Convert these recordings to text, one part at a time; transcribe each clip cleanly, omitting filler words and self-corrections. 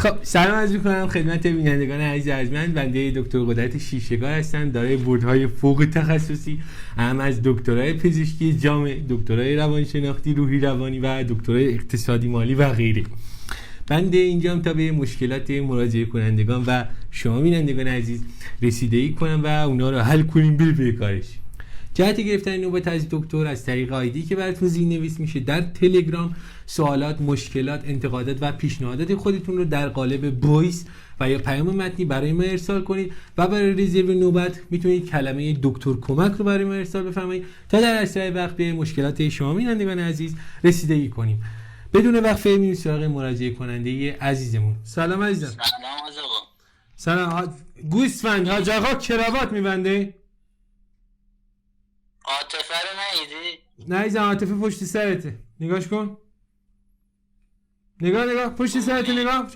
خب سلام عرض می‌کنم خدمت بینندگان عزیز ارجمند. بنده دکتر قدرت شیشه‌گار هستم، دارای بردهای فوق تخصصی هم از دکترای پزشکی جامع، دکترای روانشناختی روحی روانی و دکترای اقتصادی مالی و غیره. بنده اینجام تا به مشکلات مراجعه کنندگان و شما بینندگان عزیز رسیدگی کنم و اونا رو حل کنیم به کارش. جهت گرفتن نوبت از دکتر از طریق آیدی که براتون زیرنویس میشه در تلگرام سوالات، مشکلات، انتقادات و پیشنهادات خودتون رو در قالب وایس و یا پیام متنی برای ما ارسال کنید و برای رزرو نوبت میتونید کلمه دکتر کمک رو برای ما ارسال بفرمایید تا در اسرع وقت به مشکلات شما بینندگان عزیز رسیدگی کنیم. بدون وقفه میریم سراغ مراجعه کننده عزیزمون. سلام عزیزم. سلام از آقا. سلام. گوسفند حاج آقا کراوات میبنده؟ عاطفه رو ندیدی؟ نه عزیزم، عاطفه پشت سرته، نگاش کن. نگاه پشت سرته، نگاه.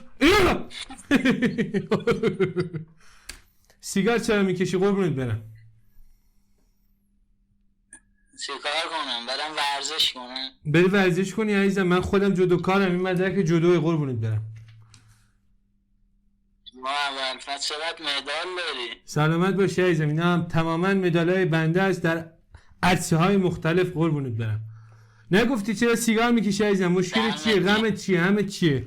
سیگار چرا میکشی قربونت برم؟ چیکار کنم؟ برم ورزش کنم؟ بری ورزش کنی عزیزم، من خودم جودوکارم، این مدرک جودوی قربونت برم. ما اول چقدر مدال داری؟ سلامت باشی عزیزم، اینا هم تماما مدالای بنده است در عرصه های مختلف قربونت برم. نگفتی چرا سیگار میکشی عزیزم؟ مشکل چیه؟ غمت چیه؟ همه چیه؟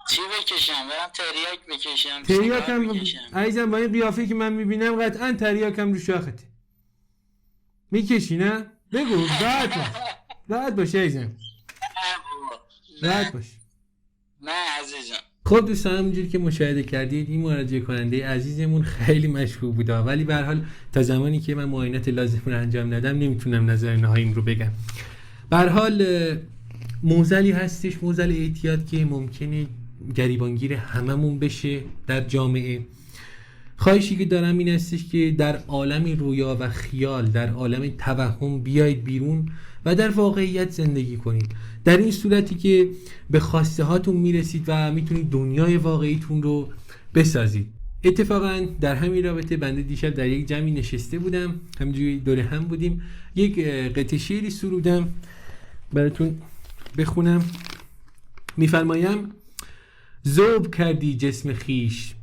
چی بکشم؟ برم تریاک بکشم؟ تریاکم عزیزم با این قیافه که من میبینم قطعا تریاکم رو شاخته. میکشی نه؟ بگو. راحت باش عزیزم. راحت باش. نه عزیزم. خب دوستان، همونجوری که مشاهده کردید این مراجعه کننده عزیزمون خیلی مشکوک بوده، ولی به هر حال تا زمانی که من معاینات لازم رو انجام ندم نمیتونم نظر نهاییم رو بگم. به هر حال معضلی هستش، معضل اعتیاد که ممکنه گریبانگیر هممون بشه در جامعه. خواهشی که دارم این هستش که در عالم رویا و خیال، در عالم توهم بیایید بیرون و در واقعیت زندگی کنید. در این صورتی که به خواسته هاتون میرسید و میتونید دنیای واقعیتون رو بسازید. اتفاقا در همین رابطه بنده دیشب در یک جمعی نشسته بودم، همینجوری دور هم بودیم، یک قطعه شعری سرودم براتون بخونم. میفرمایم: ذوب کردی جسم خیش،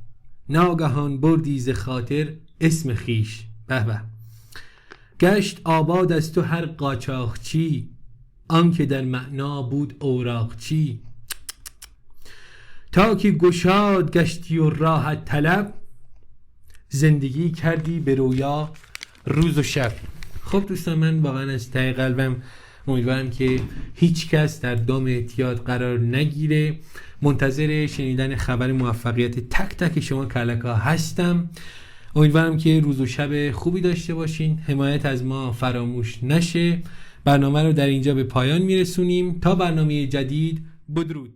ناگهان بردی ز خاطر اسم خیش. به به. گشت آباد از تو هر قاچاقچی، آن که در معنا بود اوراقچی. تا که گشاد گشتی و راحت طلب، زندگی کردی به رویا روز و شب. خب دوستان، من واقعا از ته قلبم امیدوارم که هیچ کس در دام اعتیاد قرار نگیره. منتظر شنیدن خبر موفقیت تک تک شما کلکا هستم. امیدوارم که روز و شب خوبی داشته باشین، حمایت از ما فراموش نشه. برنامه رو در اینجا به پایان میرسونیم تا برنامه جدید. بدرود.